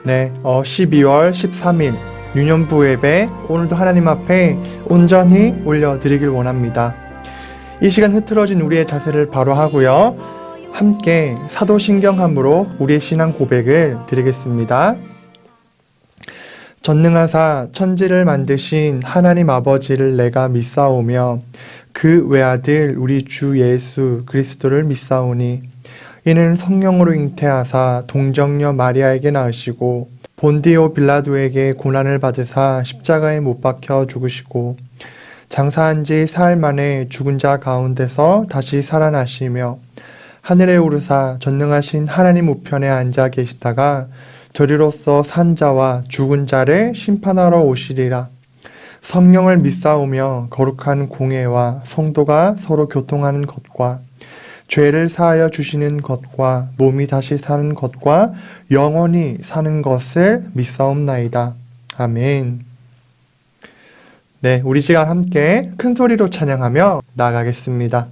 12월 13일 유년부 예배 오늘도 하나님 앞에 온전히 올려드리길 원합니다. 이 시간 흐트러진 우리의 자세를 바로 하고요. 함께 사도신경함으로 우리의 신앙 고백을 드리겠습니다. 전능하사 천지를 만드신 하나님 아버지를 내가 믿사오며 그 외아들 우리 주 예수 그리스도를 믿사오니 이는 성령으로 잉태하사 동정녀 마리아에게 낳으시고 본디오 빌라도에게 고난을 받으사 십자가에 못 박혀 죽으시고 장사한 지 사흘 만에 죽은 자 가운데서 다시 살아나시며 하늘에 오르사 전능하신 하나님 우편에 앉아 계시다가 저리로서 산 자와 죽은 자를 심판하러 오시리라. 성령을 믿사오며 거룩한 공예와 성도가 서로 교통하는 것과 죄를 사하여 주시는 것과 몸이 다시 사는 것과 영원히 사는 것을 믿사옵나이다. 아멘. 우리 시간 함께 큰 소리로 찬양하며 나아가겠습니다.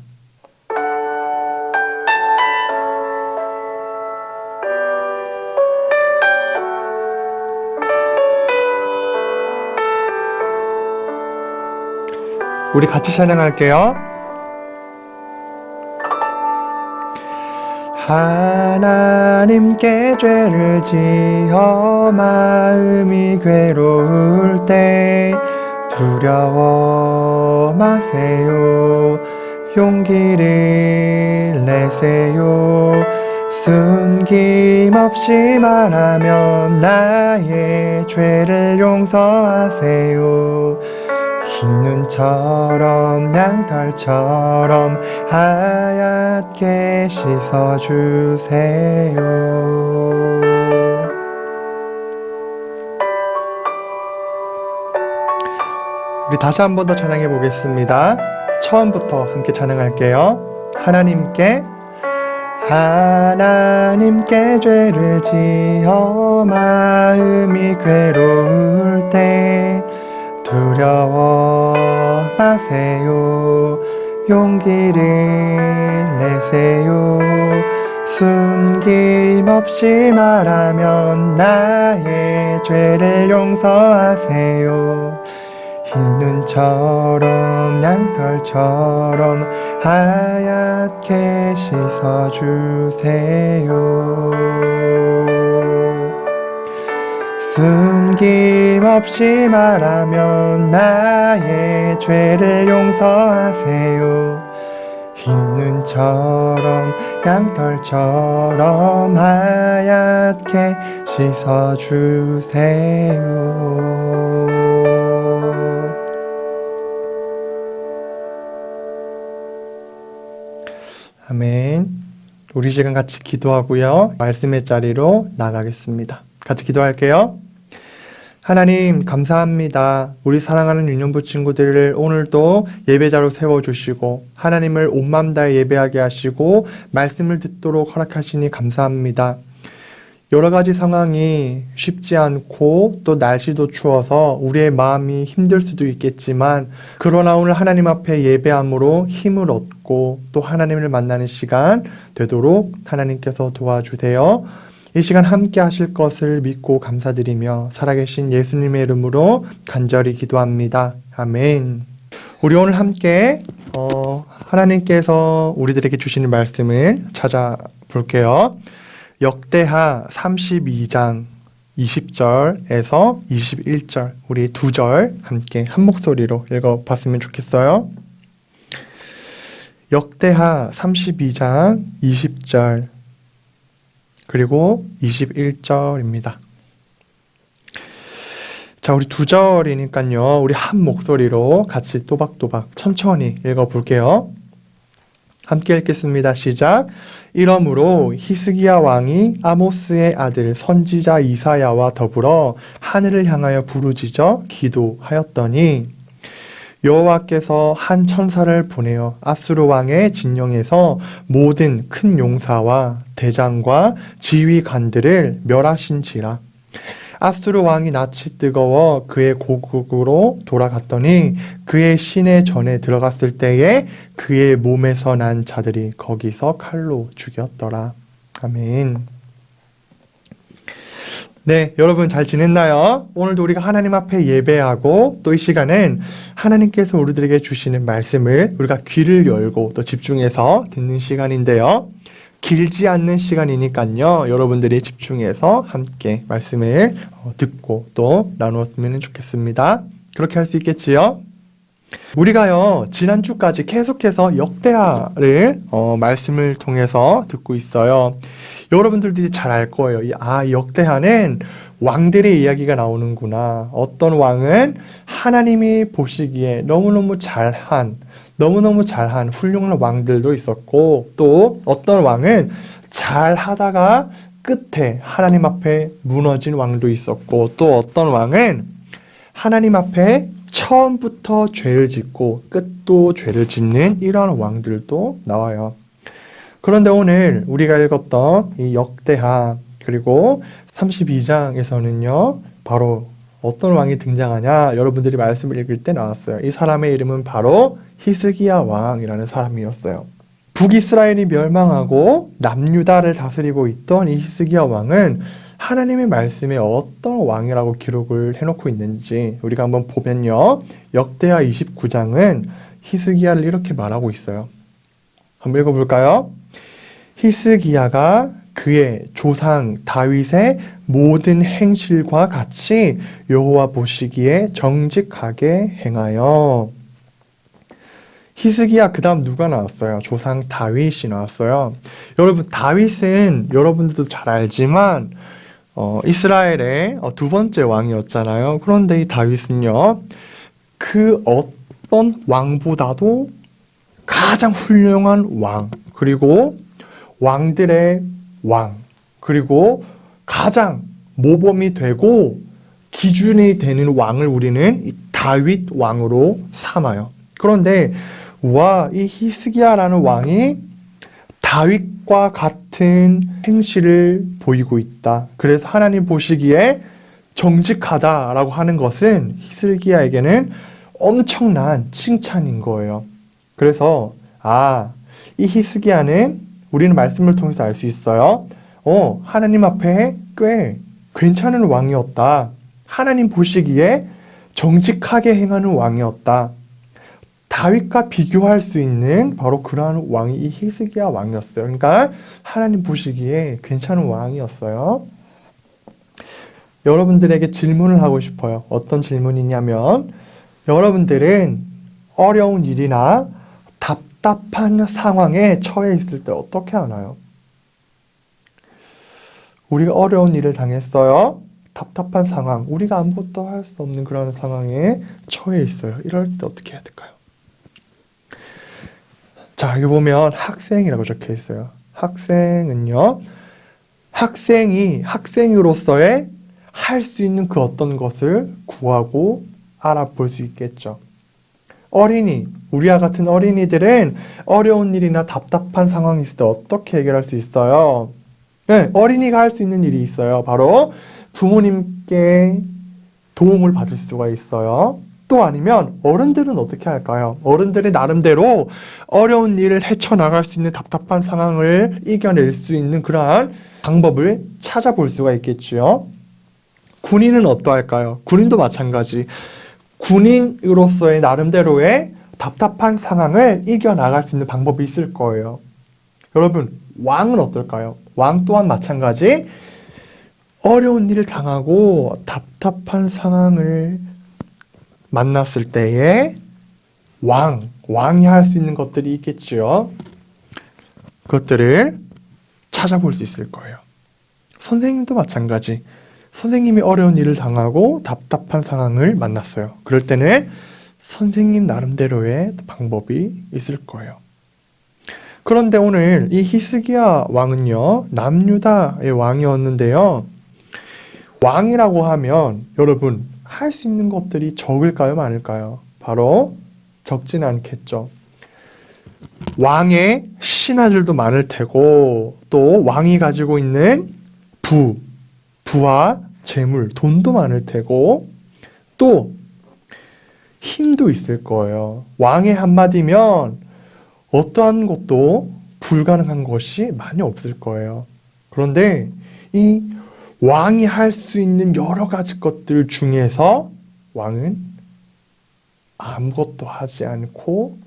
우리 같이 찬양할게요. 하나님께 죄를 지어 마음이 괴로울 때 두려워 마세요. 용기를 내세요. 숨김없이 말하면 나의 죄를 용서하세요. 흰 눈처럼 양털처럼 하얗게 씻어주세요. 우리 다시 한 번 더 찬양해 보겠습니다. 처음부터 함께 찬양할게요. 하나님께 죄를 지어 마음이 괴로울 때 두려워 마세요. 용기를 내세요. 숨김없이 말하면 나의 죄를 용서하세요. 흰 눈처럼 양털처럼 하얗게 씻어주세요. 숨김없이 말하면 나의 죄를 용서하세요. 흰 눈처럼 양털처럼 하얗게 씻어주세요. 아멘. 우리 시간 같이 기도하고요. 말씀의 자리로 나가겠습니다. 같이 기도할게요. 하나님 감사합니다. 우리 사랑하는 유년부 친구들을 오늘도 예배자로 세워주시고 하나님을 온 마음 다해 예배하게 하시고 말씀을 듣도록 허락하시니 감사합니다. 여러 가지 상황이 쉽지 않고 또 날씨도 추워서 우리의 마음이 힘들 수도 있겠지만 그러나 오늘 하나님 앞에 예배함으로 힘을 얻고 또 하나님을 만나는 시간 되도록 하나님께서 도와주세요. 이 시간 함께 하실 것을 믿고 감사드리며 살아계신 예수님의 이름으로 간절히 기도합니다. 아멘. 우리 오늘 함께 하나님께서 우리들에게 주시는 말씀을 찾아볼게요. 역대하 32장 20절에서 21절 우리 두 절 함께 한 목소리로 읽어봤으면 좋겠어요. 역대하 32장 20절 그리고 21절입니다. 자, 우리 두 절이니까요. 우리 한 목소리로 같이 또박또박 천천히 읽어볼게요. 함께 읽겠습니다. 시작. 이러므로 히스기야 왕이 아모스의 아들 선지자 이사야와 더불어 하늘을 향하여 부르짖어 기도하였더니 여호와께서 한 천사를 보내어 아수르 왕의 진영에서 모든 큰 용사와 대장과 지휘관들을 멸하신지라. 아수르 왕이 낯이 뜨거워 그의 고국으로 돌아갔더니 그의 시내 전에 들어갔을 때에 그의 몸에서 난 자들이 거기서 칼로 죽였더라. 아멘. 네, 여러분 잘 지냈나요? 오늘도 우리가 하나님 앞에 예배하고 또 이 시간은 하나님께서 우리들에게 주시는 말씀을 우리가 귀를 열고 또 집중해서 듣는 시간인데요. 길지 않는 시간이니까요. 여러분들이 집중해서 함께 말씀을 듣고 또 나누었으면 좋겠습니다. 그렇게 할 수 있겠지요? 우리가요, 지난주까지 계속해서 역대하를 말씀을 통해서 듣고 있어요. 여러분들도 잘 알 거예요. 이 역대하는 왕들의 이야기가 나오는구나. 어떤 왕은 하나님이 보시기에 너무너무 잘한 훌륭한 왕들도 있었고, 또 어떤 왕은 잘 하다가 끝에 하나님 앞에 무너진 왕도 있었고, 또 어떤 왕은 하나님 앞에 처음부터 죄를 짓고 끝도 죄를 짓는 이러한 왕들도 나와요. 그런데 오늘 우리가 읽었던 이 역대하 그리고 32장에서는요, 바로 어떤 왕이 등장하냐, 여러분들이 말씀을 읽을 때 나왔어요. 이 사람의 이름은 바로 히스기야 왕이라는 사람이었어요. 북이스라엘이 멸망하고 남유다를 다스리고 있던 이 히스기야 왕은 하나님의 말씀에 어떤 왕이라고 기록을 해놓고 있는지 우리가 한번 보면요, 역대하 29장은 히스기야를 이렇게 말하고 있어요. 한번 읽어볼까요? 히스기야가 그의 조상 다윗의 모든 행실과 같이 여호와 보시기에 정직하게 행하여. 히스기야 그 다음 누가 나왔어요? 조상 다윗이 나왔어요. 여러분, 다윗은 여러분들도 잘 알지만 이스라엘의 두 번째 왕이었잖아요. 그런데 이 다윗은요, 그 어떤 왕보다도 가장 훌륭한 왕, 그리고 왕들의 왕, 그리고 가장 모범이 되고 기준이 되는 왕을 우리는 이 다윗 왕으로 삼아요. 그런데 이 히스기야라는 왕이 다윗과 같은 행실을 보이고 있다. 그래서 하나님 보시기에 정직하다라고 하는 것은 히스기야에게는 엄청난 칭찬인 거예요. 그래서 이 히스기야는 우리는 말씀을 통해서 알 수 있어요. 하나님 앞에 꽤 괜찮은 왕이었다. 하나님 보시기에 정직하게 행하는 왕이었다. 다윗과 비교할 수 있는 바로 그러한 왕이 이 히스기야 왕이었어요. 그러니까 하나님 보시기에 괜찮은 왕이었어요. 여러분들에게 질문을 하고 싶어요. 어떤 질문이냐면, 여러분들은 어려운 일이나 답답한 상황에 처해 있을 때 어떻게 하나요? 우리가 어려운 일을 당했어요. 답답한 상황, 우리가 아무것도 할 수 없는 그런 상황에 처해 있어요. 이럴 때 어떻게 해야 될까요? 자, 여기 보면 학생이라고 적혀 있어요. 학생은요, 학생이 학생으로서의 할 수 있는 그 어떤 것을 구하고 알아볼 수 있겠죠. 어린이, 우리와 같은 어린이들은 어려운 일이나 답답한 상황이 있을 때 어떻게 해결할 수 있어요? 네, 어린이가 할 수 있는 일이 있어요. 바로 부모님께 도움을 받을 수가 있어요. 또 아니면 어른들은 어떻게 할까요? 어른들이 나름대로 어려운 일을 헤쳐나갈 수 있는 답답한 상황을 이겨낼 수 있는 그러한 방법을 찾아볼 수가 있겠죠. 군인은 어떠할까요? 군인도 마찬가지. 군인으로서의 나름대로의 답답한 상황을 이겨나갈 수 있는 방법이 있을 거예요. 여러분, 왕은 어떨까요? 왕 또한 마찬가지. 어려운 일을 당하고 답답한 상황을 만났을 때에 왕이 할 수 있는 것들이 있겠지요. 그것들을 찾아볼 수 있을 거예요. 선생님도 마찬가지. 선생님이 어려운 일을 당하고 답답한 상황을 만났어요. 그럴 때는 선생님 나름대로의 방법이 있을 거예요. 그런데 오늘 이 히스기야 왕은요, 남유다의 왕이었는데요. 왕이라고 하면 여러분, 할 수 있는 것들이 적을까요, 많을까요? 바로 적진 않겠죠. 왕의 신하들도 많을 테고, 또 왕이 가지고 있는 부와 재물, 돈도 많을 테고, 또 힘도 있을 거예요. 왕의 한마디면 어떠한 것도 불가능한 것이 많이 없을 거예요. 그런데 이 왕이 할 수 있는 여러 가지 것들 중에서 왕은 아무것도 하지 않고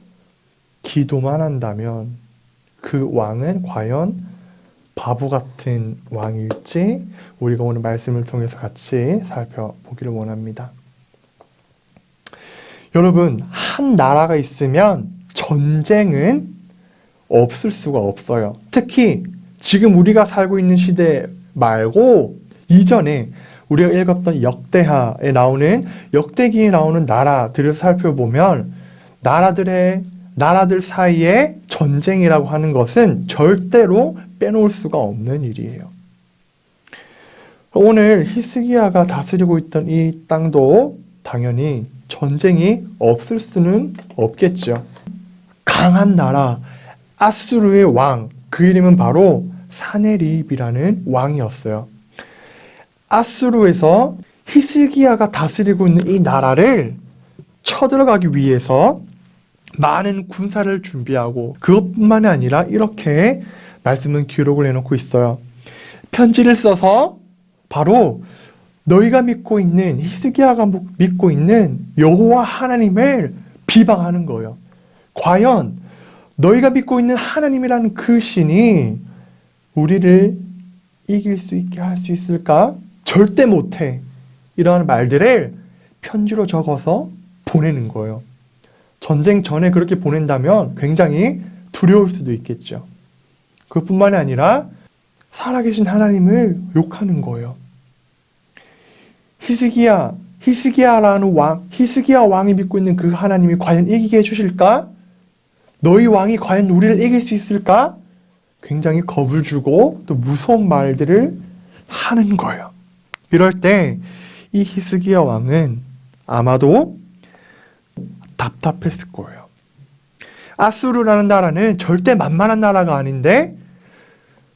기도만 한다면 그 왕은 과연 바보 같은 왕일지 우리가 오늘 말씀을 통해서 같이 살펴보기를 원합니다. 여러분, 한 나라가 있으면 전쟁은 없을 수가 없어요. 특히 지금 우리가 살고 있는 시대 말고 이전에 우리가 읽었던 역대하에 나오는 역대기에 나오는 나라들을 살펴보면 나라들 사이에 전쟁이라고 하는 것은 절대로 빼놓을 수가 없는 일이에요. 오늘 히스기야가 다스리고 있던 이 땅도 당연히 전쟁이 없을 수는 없겠죠. 강한 나라 아수르의 왕, 그 이름은 바로 사네립이라는 왕이었어요. 아수르에서 히스기야가 다스리고 있는 이 나라를 쳐들어가기 위해서 많은 군사를 준비하고 그것뿐만이 아니라 이렇게 말씀은 기록을 해놓고 있어요. 편지를 써서 바로 너희가 믿고 있는 히스기야가 믿고 있는 여호와 하나님을 비방하는 거예요. 과연 너희가 믿고 있는 하나님이라는 그 신이 우리를 이길 수 있게 할 수 있을까? 절대 못해. 이러한 말들을 편지로 적어서 보내는 거예요. 전쟁 전에 그렇게 보낸다면 굉장히 두려울 수도 있겠죠. 그것뿐만이 아니라 살아계신 하나님을 욕하는 거예요. 히스기야라는 왕, 히스기야 왕이 믿고 있는 그 하나님이 과연 이기게 해주실까? 너희 왕이 과연 우리를 이길 수 있을까? 굉장히 겁을 주고 또 무서운 말들을 하는 거예요. 이럴 때 이 히스기야 왕은 아마도 답답했을 거예요. 아수르라는 나라는 절대 만만한 나라가 아닌데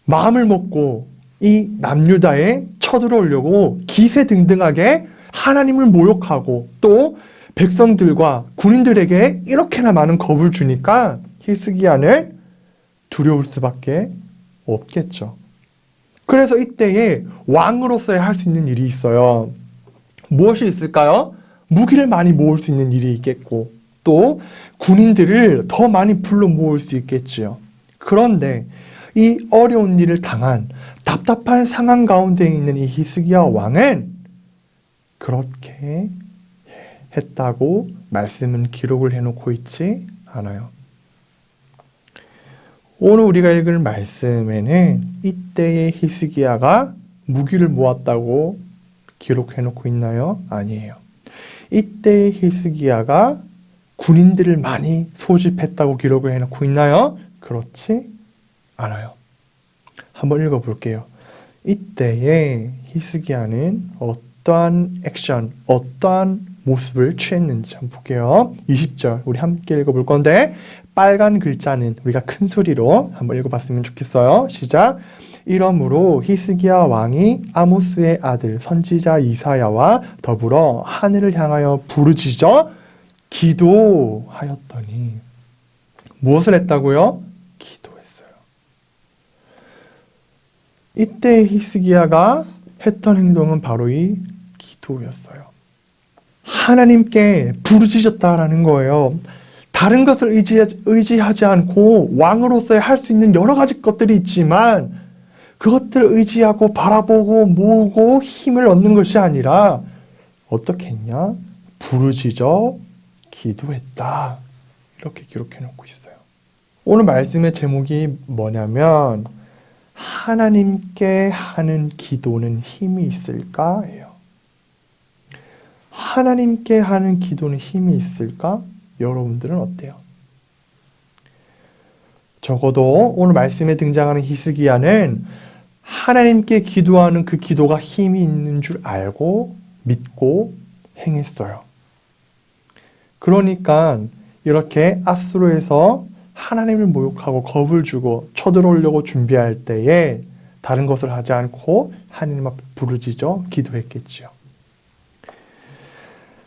마음을 먹고 이 남유다에 쳐들어오려고 기세등등하게 하나님을 모욕하고 또 백성들과 군인들에게 이렇게나 많은 겁을 주니까 히스기야는 두려울 수밖에 없겠죠. 그래서 이때에 왕으로서야 할 수 있는 일이 있어요. 무엇이 있을까요? 무기를 많이 모을 수 있는 일이 있겠고 또 군인들을 더 많이 불러 모을 수 있겠지요. 그런데 이 어려운 일을 당한 답답한 상황 가운데 있는 이 히스기야 왕은 그렇게 했다고 말씀은 기록을 해놓고 있지 않아요. 오늘 우리가 읽을 말씀에는 이때의 히스기야가 무기를 모았다고 기록해놓고 있나요? 아니에요. 이때의 히스기야가 군인들을 많이 소집했다고 기록을 해놓고 있나요? 그렇지 않아요. 한번 읽어볼게요. 이때의 히스기야는 어떠한 액션, 어떠한 모습을 취했는지 한번 볼게요. 20절 우리 함께 읽어볼 건데 빨간 글자는 우리가 큰 소리로 한번 읽어봤으면 좋겠어요. 시작. 이러므로 히스기야 왕이 아모스의 아들 선지자 이사야와 더불어 하늘을 향하여 부르짖어 기도하였더니 무엇을 했다고요? 기도했어요. 이때 히스기야가 했던 행동은 바로 이 기도였어요. 하나님께 부르짖었다라는 거예요. 다른 것을 의지하지 않고 왕으로서의 할 수 있는 여러 가지 것들이 있지만 그것들을 의지하고 바라보고 모으고 힘을 얻는 것이 아니라 어떻게 했냐? 부르짖어 기도했다. 이렇게 기록해 놓고 있어요. 오늘 말씀의 제목이 뭐냐면 하나님께 하는 기도는 힘이 있을까? 예요. 하나님께 하는 기도는 힘이 있을까? 여러분들은 어때요? 적어도 오늘 말씀에 등장하는 히스기야는 하나님께 기도하는 그 기도가 힘이 있는 줄 알고 믿고 행했어요. 그러니까 이렇게 아수르에서 하나님을 모욕하고 겁을 주고 쳐들어오려고 준비할 때에 다른 것을 하지 않고 하나님 앞에 부르짖어 기도했겠지요.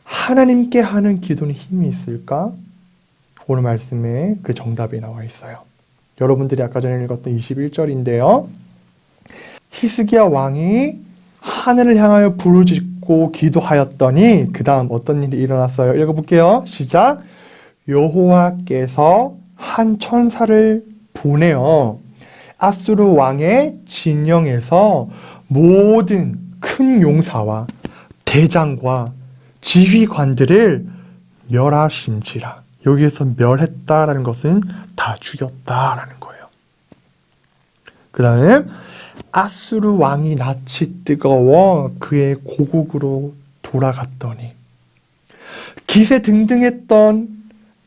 하나님께 하는 기도는 힘이 있을까? 오늘 말씀에 그 정답이 나와 있어요. 여러분들이 아까 전에 읽었던 21절인데요. 히스기야 왕이 하늘을 향하여 부르짖고 기도하였더니 그 다음 어떤 일이 일어났어요? 읽어볼게요. 시작. 여호와께서 한 천사를 보내어 아수르 왕의 진영에서 모든 큰 용사와 대장과 지휘관들을 멸하신지라. 여기에서 멸했다라는 것은 다 죽였다라는 거예요. 그 다음에 아수르 왕이 낯이 뜨거워 그의 고국으로 돌아갔더니 기세 등등했던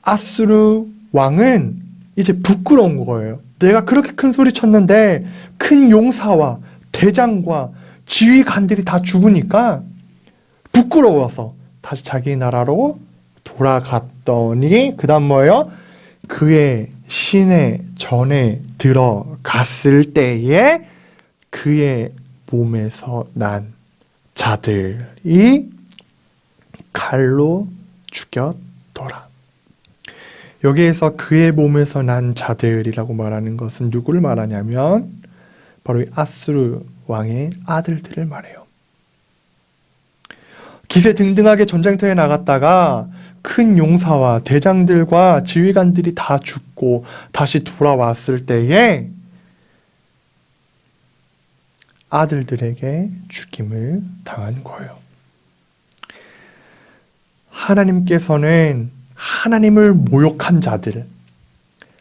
아수르 왕은 이제 부끄러운 거예요. 내가 그렇게 큰 소리 쳤는데 큰 용사와 대장과 지휘관들이 다 죽으니까 부끄러워서 다시 자기 나라로 돌아갔더니 그 다음 뭐예요? 그의 시내 전에 들어갔을 때에 그의 몸에서 난 자들이 칼로 죽였더라. 여기에서 그의 몸에서 난 자들이라고 말하는 것은 누구를 말하냐면 바로 이 아수르 왕의 아들들을 말해요. 기세 등등하게 전쟁터에 나갔다가 큰 용사와 대장들과 지휘관들이 다 죽고 다시 돌아왔을 때에 아들들에게 죽임을 당한 거예요. 하나님께서는 하나님을 모욕한 자들,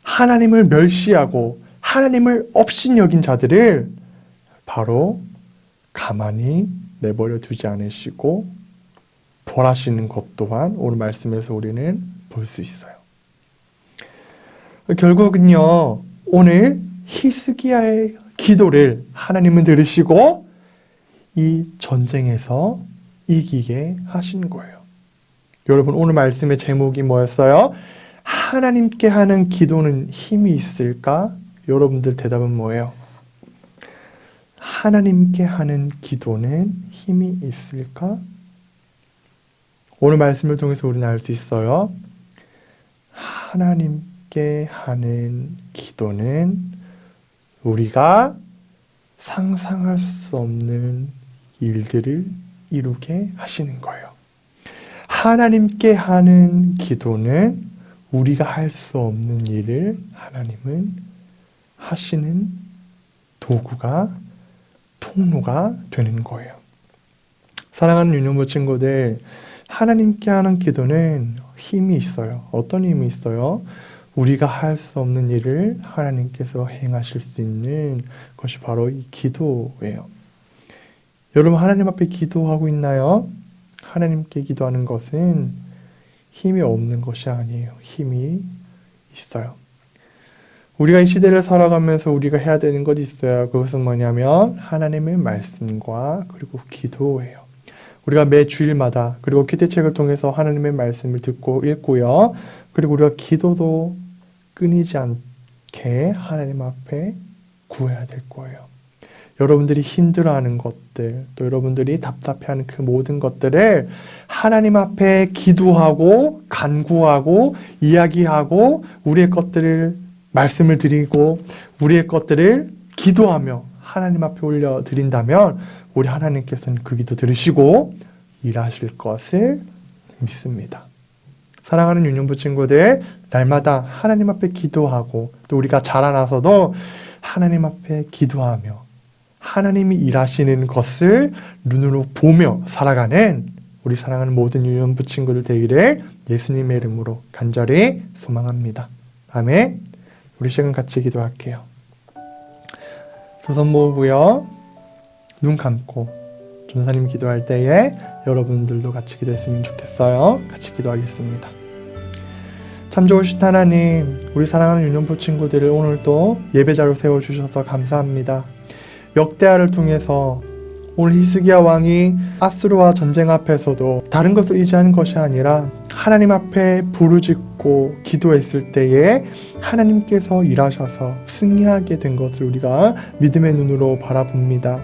하나님을 멸시하고 하나님을 업신여긴 자들을 바로 가만히 내버려 두지 않으시고 벌하시는 것 또한 오늘 말씀에서 우리는 볼 수 있어요. 결국은요, 오늘 히스기야의 기도를 하나님은 들으시고 이 전쟁에서 이기게 하신 거예요. 여러분, 오늘 말씀의 제목이 뭐였어요? 하나님께 하는 기도는 힘이 있을까? 여러분들 대답은 뭐예요? 하나님께 하는 기도는 힘이 있을까? 오늘 말씀을 통해서 우리는 알 수 있어요. 하나님께 하는 기도는 우리가 상상할 수 없는 일들을 이루게 하시는 거예요. 하나님께 하는 기도는 우리가 할 수 없는 일을 하나님은 하시는 도구가, 통로가 되는 거예요. 사랑하는 유년부 친구들, 하나님께 하는 기도는 힘이 있어요. 어떤 힘이 있어요? 우리가 할 수 없는 일을 하나님께서 행하실 수 있는 것이 바로 이 기도예요. 여러분, 하나님 앞에 기도하고 있나요? 하나님께 기도하는 것은 힘이 없는 것이 아니에요. 힘이 있어요. 우리가 이 시대를 살아가면서 우리가 해야 되는 것이 있어요. 그것은 뭐냐면 하나님의 말씀과 그리고 기도예요. 우리가 매 주일마다 그리고 기도책을 통해서 하나님의 말씀을 듣고 읽고요. 그리고 우리가 기도도 끊이지 않게 하나님 앞에 구해야 될 거예요. 여러분들이 힘들어하는 것들, 또 여러분들이 답답해하는 그 모든 것들을 하나님 앞에 기도하고 간구하고 이야기하고 우리의 것들을 말씀을 드리고 우리의 것들을 기도하며 하나님 앞에 올려드린다면 우리 하나님께서는 그 기도 들으시고 일하실 것을 믿습니다. 사랑하는 유년부 친구들, 날마다 하나님 앞에 기도하고 또 우리가 자라나서도 하나님 앞에 기도하며 하나님이 일하시는 것을 눈으로 보며 살아가는 우리 사랑하는 모든 유년부 친구들 되기를 예수님의 이름으로 간절히 소망합니다. 아멘. 우리 시간 같이 기도할게요. 두 손 모으고요. 눈 감고 전사님 기도할 때에 여러분들도 같이 기도했으면 좋겠어요. 같이 기도하겠습니다. 참 좋으신 하나님, 우리 사랑하는 유년부 친구들을 오늘도 예배자로 세워주셔서 감사합니다. 역대하를 통해서 오늘 히스기야 왕이 아수르와 전쟁 앞에서도 다른 것을 의지하는 것이 아니라 하나님 앞에 부르짖고 기도했을 때에 하나님께서 일하셔서 승리하게 된 것을 우리가 믿음의 눈으로 바라봅니다.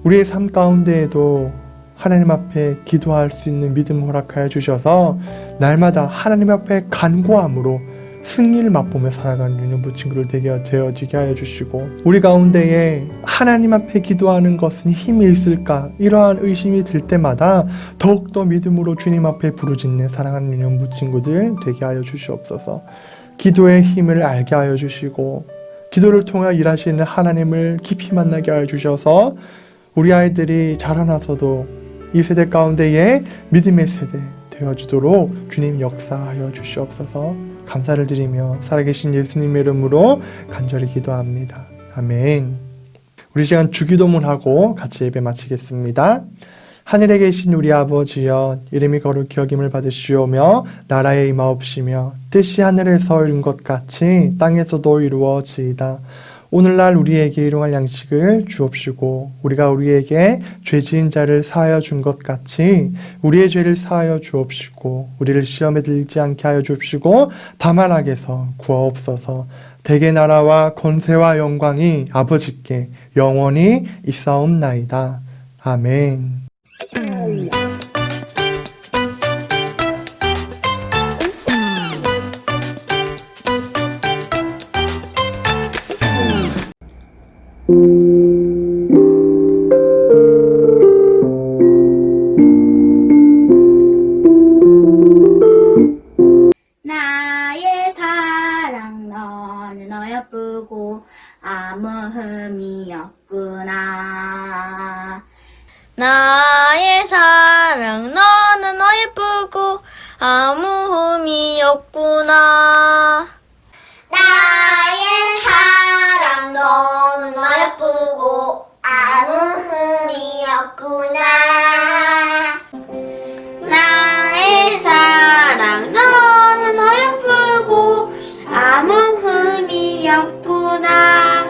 우리의 삶 가운데에도 하나님 앞에 기도할 수 있는 믿음을 허락하여 주셔서 날마다 하나님 앞에 간구함으로 승리를 맛보며 살아가는 유년부 친구들 되어지게 하여 주시고, 우리 가운데에 하나님 앞에 기도하는 것은 힘이 있을까 이러한 의심이 들 때마다 더욱더 믿음으로 주님 앞에 부르짖는 사랑하는 유년부 친구들 되게 하여 주시옵소서. 기도의 힘을 알게 하여 주시고, 기도를 통해 일하시는 하나님을 깊이 만나게 하여 주셔서 우리 아이들이 자라나서도 이 세대 가운데에 믿음의 세대 되어주도록 주님 역사하여 주시옵소서. 감사를 드리며 살아계신 예수님의 이름으로 간절히 기도합니다. 아멘. 우리 시간 주기도문하고 같이 예배 마치겠습니다. 하늘에 계신 우리 아버지여, 이름이 거룩히 여김을 받으시오며 나라에 임하옵시며 뜻이 하늘에서 이룬 것 같이 땅에서도 이루어지이다. 오늘날 우리에게 일용할 양식을 주옵시고, 우리가 우리에게 죄 지은 자를 사하여 준 것 같이 우리의 죄를 사하여 주옵시고, 우리를 시험에 들지 않게 하여 주옵시고, 다만 악에서 구하옵소서. 대개 나라와 권세와 영광이 아버지께 영원히 있사옵나이다. 아멘. 나의 사랑 너는 어여쁘고 아무 흠이 없구나. 나의 사랑 너는 어예쁘고 아무 흠이 없구나. 나의 사랑 너는 어여쁘고 아무 흠이 없구나. 나의 사랑 너는 어예쁘고 아무 흠이 없구나.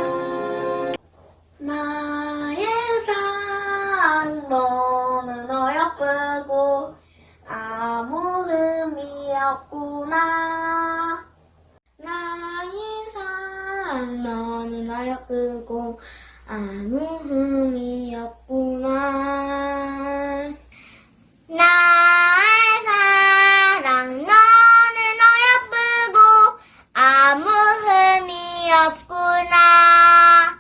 나의 사랑 너는 어여쁘고 아무 흠이 없구나. 나의 사랑 너는 어여쁘고 아무 흠이 없구나. 나의 사랑 너는 어여쁘고 아무 흠이 없구나.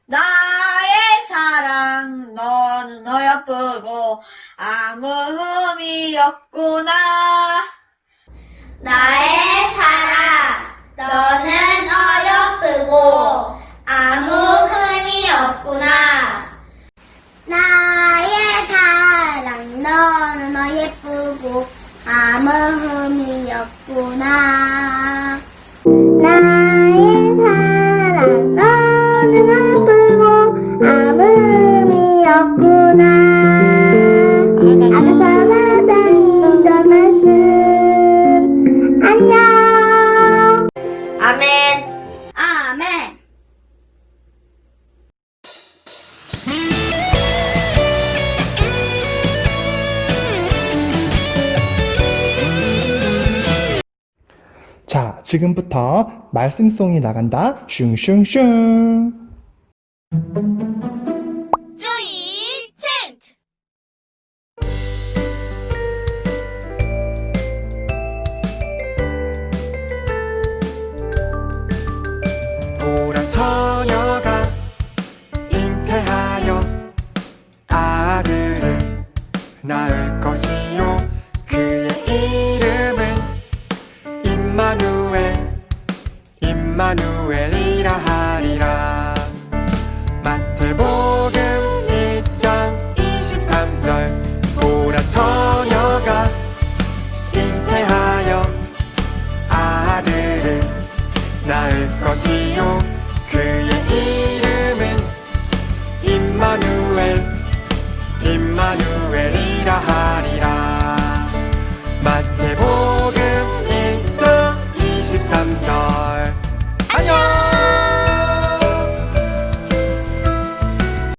나의 사랑 너는 어여쁘고 아무 흠이 없구나. 나의 사랑 너는 어여쁘고 아무 흠이 없구나. 나의 사랑 너는 어예쁘고 아무 흠이 없구나. 나의 사랑 너는 어예쁘고 아무 흠이 없구나. 아나타나다 인자 말씀 안녕. 아멘. 아멘. 자, 지금부터 말씀송이 나간다. 슝슝슝. 조이 챈트. 보란 처녀가 잉태하여 아들을 낳을 것이요 그의 이름은 임마누엘이라 하리라. 마태복음 1장 23절. 보란 처녀가 잉태하여 아들을 낳을 것이요